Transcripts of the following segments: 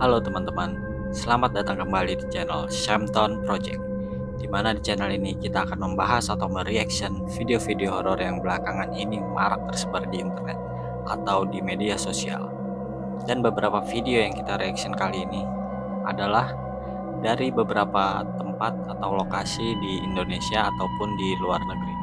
Halo teman-teman, selamat datang kembali di channel Shamtown Project. Dimana di channel ini kita akan membahas atau mereaction video-video horor yang belakangan ini marak tersebar di internet atau di media sosial. Dan beberapa video yang kita reaction kali ini adalah dari beberapa tempat atau lokasi di Indonesia ataupun di luar negeri.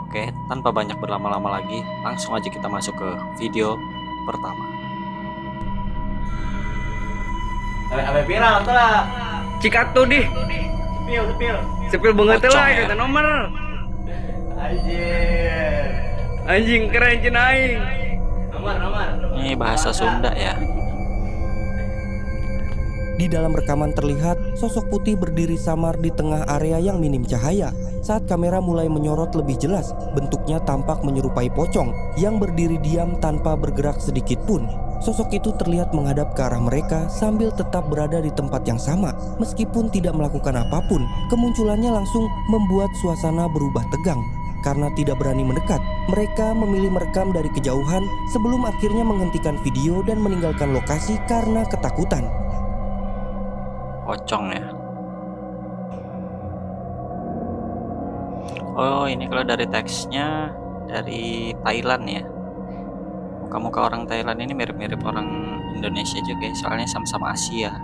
Oke, tanpa banyak berlama-lama lagi, langsung aja kita masuk ke video pertama. Ame viral tuh lah. Cikatu dih. Sepil banget lah kata nomor. Anjing keren cina aing. Nomor. Ini bahasa Sunda ya. Di dalam rekaman terlihat sosok putih berdiri samar di tengah area yang minim cahaya. Saat kamera mulai menyorot lebih jelas, bentuknya tampak menyerupai pocong yang berdiri diam tanpa bergerak sedikit pun. Sosok itu terlihat menghadap ke arah mereka sambil tetap berada di tempat yang sama. Meskipun tidak melakukan apapun, kemunculannya langsung membuat suasana berubah tegang. Karena tidak berani mendekat, mereka memilih merekam dari kejauhan sebelum akhirnya menghentikan video dan meninggalkan lokasi karena ketakutan. Pocong ya. Oh, ini kalau dari teksnya dari Thailand ya. Muka-muka orang Thailand ini mirip-mirip orang Indonesia juga, soalnya sama-sama Asia.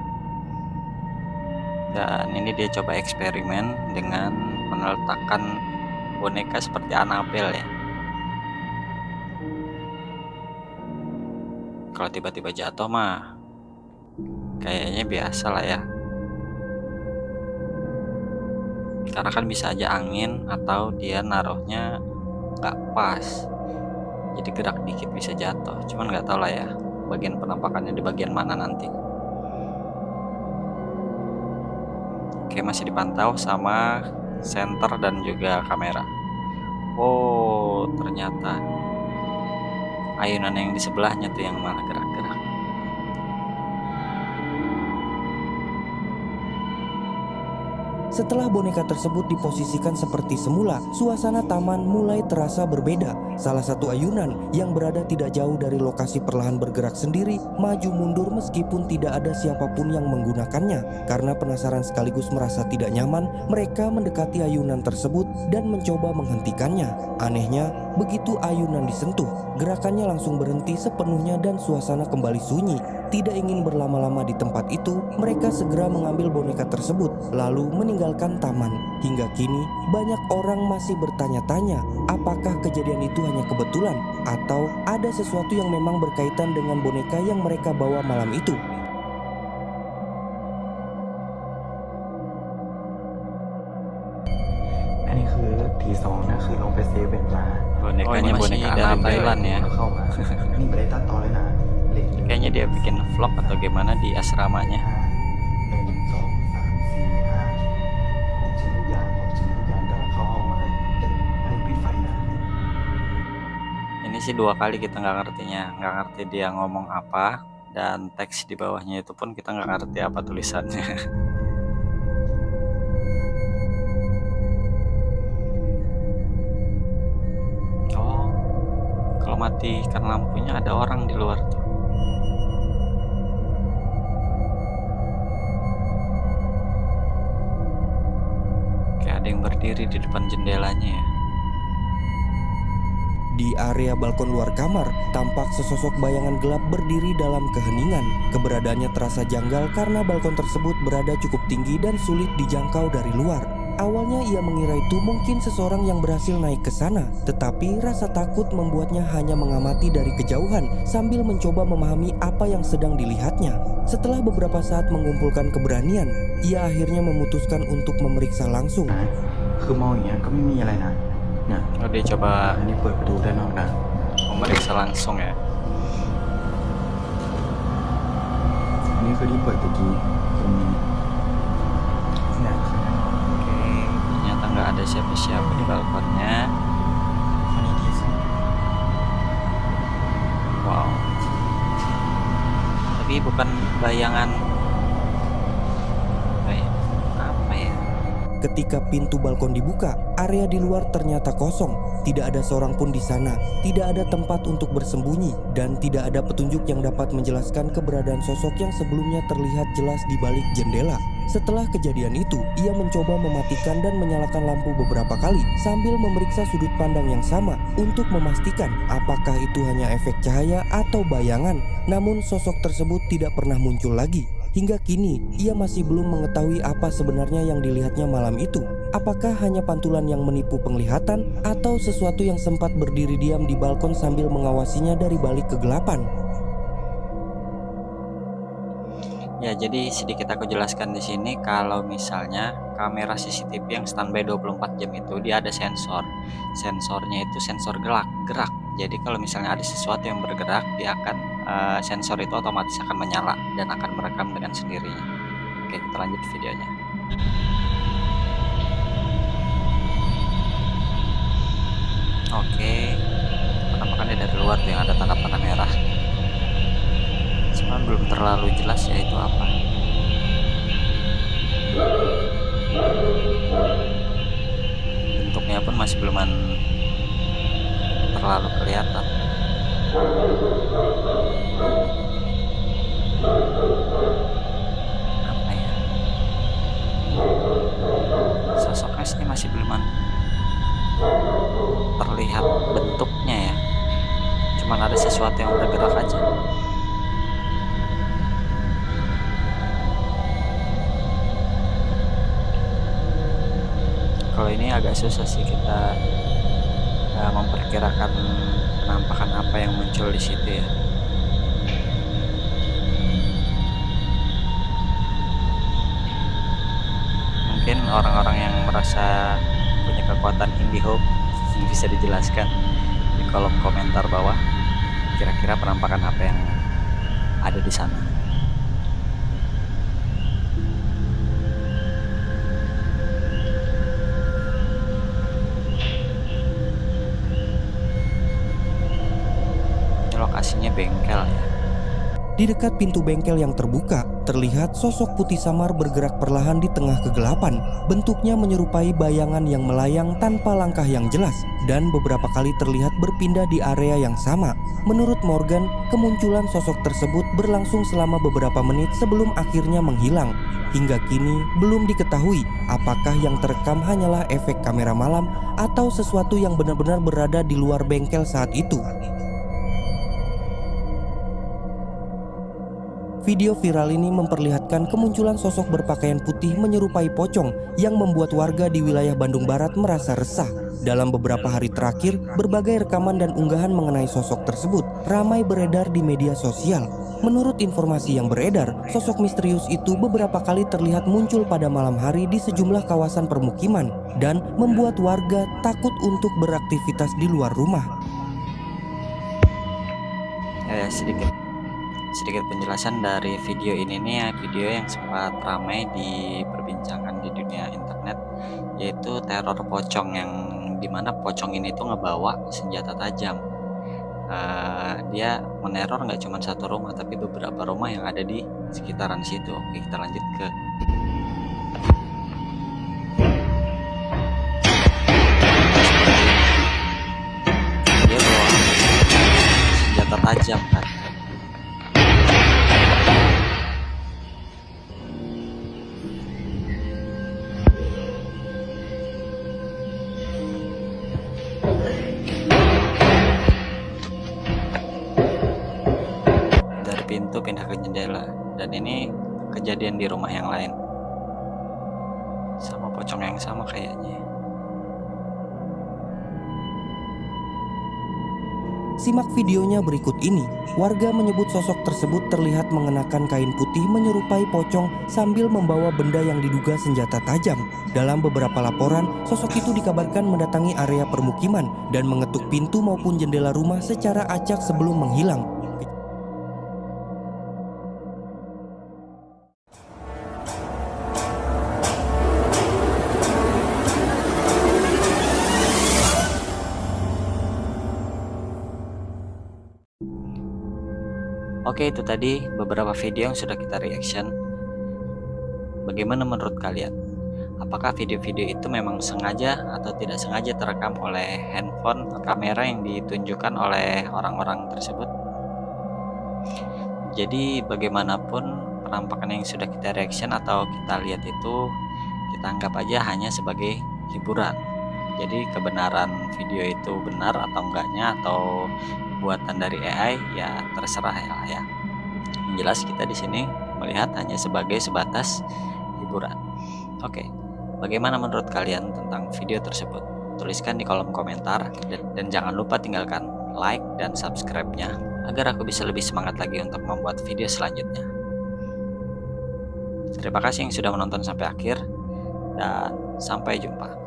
Dan ini dia coba eksperimen dengan meletakkan boneka seperti Annabelle ya. Kalau tiba-tiba jatuh mah kayaknya biasa lah ya. Karena kan bisa aja angin atau dia naruhnya nggak pas. Jadi gerak dikit bisa jatuh, cuman nggak tahu lah ya bagian penampakannya di bagian mana nanti. Oke, masih dipantau sama senter dan juga kamera. Oh, ternyata ayunan yang di sebelahnya tuh yang malah gerak-gerak. Setelah boneka tersebut diposisikan seperti semula, suasana taman mulai terasa berbeda. Salah satu ayunan yang berada tidak jauh dari lokasi perlahan bergerak sendiri, maju mundur meskipun tidak ada siapapun yang menggunakannya. Karena penasaran sekaligus merasa tidak nyaman, mereka mendekati ayunan tersebut dan mencoba menghentikannya. Anehnya, begitu ayunan disentuh, gerakannya langsung berhenti sepenuhnya dan suasana kembali sunyi. Tidak ingin berlama-lama di tempat itu, mereka segera mengambil boneka tersebut lalu meninggalkan taman. Hingga kini banyak orang masih bertanya-tanya, apakah kejadian itu hanya kebetulan atau ada sesuatu yang memang berkaitan dengan boneka yang mereka bawa malam itu. Iniคือทีสองนะคือลงไปเซเว่นมา Bonekanya masih boneka dari Annabelle Thailand ya. เข้ามานี่ไม่ได้ตัดต่อเลยนะเหล็ก Kayaknya dia bikin vlog atau gimana di asramanya. 1 2 3 4 5ผมชิ้นทุกอย่างกำลังเข้าห้องมาเลยอันนี้ปิดไฟนะ Ini sih 2 kali kita nggak ngerti dia ngomong apa, dan teks di bawahnya itu pun kita nggak ngerti apa tulisannya. Oh, kalau matikan lampunya ada orang di luar tuh. Kayak ada yang berdiri di depan jendelanya ya. Di area balkon luar kamar, tampak sesosok bayangan gelap berdiri dalam keheningan. Keberadaannya terasa janggal karena balkon tersebut berada cukup tinggi dan sulit dijangkau dari luar. Awalnya ia mengira itu mungkin seseorang yang berhasil naik ke sana, tetapi rasa takut membuatnya hanya mengamati dari kejauhan sambil mencoba memahami apa yang sedang dilihatnya. Setelah beberapa saat mengumpulkan keberanian, ia akhirnya memutuskan untuk memeriksa langsung. คือมองอย่างเงี้ยก็ไม่มีอะไรนะเนี่ย Oh, dia coba อันนี้เปิดประตูด้านนอกได้ memeriksa langsung ya. อันนี้คือที่เปิดตะกี้ตรงนี้เนี่ย Oke, ternyata nggak ada siapa-siapa di balkonnya. อันนี้ที่สอง Wow. Tapi bukan bayangan. Apa ya? Ketika pintu balkon dibuka, area di luar ternyata kosong. Tidak ada seorang pun di sana, tidak ada tempat untuk bersembunyi, dan tidak ada petunjuk yang dapat menjelaskan keberadaan sosok yang sebelumnya terlihat jelas di balik jendela. Setelah kejadian itu, ia mencoba mematikan dan menyalakan lampu beberapa kali sambil memeriksa sudut pandang yang sama untuk memastikan apakah itu hanya efek cahaya atau bayangan. Namun sosok tersebut tidak pernah muncul lagi. Hingga kini, ia masih belum mengetahui apa sebenarnya yang dilihatnya malam itu. Apakah hanya pantulan yang menipu penglihatan atau sesuatu yang sempat berdiri diam di balkon sambil mengawasinya dari balik kegelapan? Ya, jadi sedikit aku jelaskan di sini kalau misalnya kamera CCTV yang standby 24 jam itu dia ada sensor. Sensornya itu sensor gerak. Jadi kalau misalnya ada sesuatu yang bergerak, dia akan sensor itu otomatis akan menyala dan akan merekam dengan sendirinya. Oke, kita lanjut videonya. Oke, penampakannya dari luar tuh yang ada tanda panah merah. Cuman belum terlalu jelas ya itu apa. Bentuknya pun masih belum terlalu kelihatan. Apa ya? Sosoknya sih masih belum terlihat bentuknya ya. Cuman ada sesuatu yang bergerak aja. Kalau ini agak susah sih kita memperkirakan penampakan apa yang muncul di situ ya. Mungkin orang-orang yang merasa punya kekuatan IndiHome bisa dijelaskan di kolom komentar bawah kira-kira penampakan apa yang ada di sana. Lokasinya bengkel ya. Di dekat pintu bengkel yang terbuka, terlihat sosok putih samar bergerak perlahan di tengah kegelapan. Bentuknya menyerupai bayangan yang melayang tanpa langkah yang jelas dan beberapa kali terlihat berpindah di area yang sama. Menurut Morgan, kemunculan sosok tersebut berlangsung selama beberapa menit sebelum akhirnya menghilang. Hingga kini belum diketahui apakah yang terekam hanyalah efek kamera malam atau sesuatu yang benar-benar berada di luar bengkel saat itu. Video viral ini memperlihatkan kemunculan sosok berpakaian putih menyerupai pocong yang membuat warga di wilayah Bandung Barat merasa resah. Dalam beberapa hari terakhir, berbagai rekaman dan unggahan mengenai sosok tersebut ramai beredar di media sosial. Menurut informasi yang beredar, sosok misterius itu beberapa kali terlihat muncul pada malam hari di sejumlah kawasan permukiman dan membuat warga takut untuk beraktivitas di luar rumah. Sedikit penjelasan dari video ini nih ya, video yang sempat ramai diperbincangkan di dunia internet, yaitu teror pocong yang dimana pocong ini tuh ngebawa senjata tajam. Dia meneror nggak cuma satu rumah tapi beberapa rumah yang ada di sekitaran situ. Oke, kita lanjut ke dia bawa senjata tajam kan. Pintu pindah ke jendela, dan ini kejadian di rumah yang lain. sama pocong yang sama kayaknya. Simak videonya berikut ini. Warga menyebut sosok tersebut terlihat mengenakan kain putih menyerupai pocong sambil membawa benda yang diduga senjata tajam. Dalam beberapa laporan, sosok itu dikabarkan mendatangi area permukiman dan mengetuk pintu maupun jendela rumah secara acak sebelum menghilang. Oke, itu tadi beberapa video yang sudah kita reaction. Bagaimana menurut kalian? Apakah video-video itu memang sengaja atau tidak sengaja terekam oleh handphone atau kamera yang ditunjukkan oleh orang-orang tersebut? Jadi bagaimanapun penampakan yang sudah kita reaction atau kita lihat itu, kita anggap aja hanya sebagai hiburan. Jadi kebenaran video itu benar atau enggaknya atau buatan dari AI ya terserah ya. Yang jelas kita di sini melihat hanya sebagai sebatas hiburan. Oke, bagaimana menurut kalian tentang video tersebut? Tuliskan di kolom komentar dan jangan lupa tinggalkan like dan subscribe-nya agar aku bisa lebih semangat lagi untuk membuat video selanjutnya. Terima kasih yang sudah menonton sampai akhir dan sampai jumpa.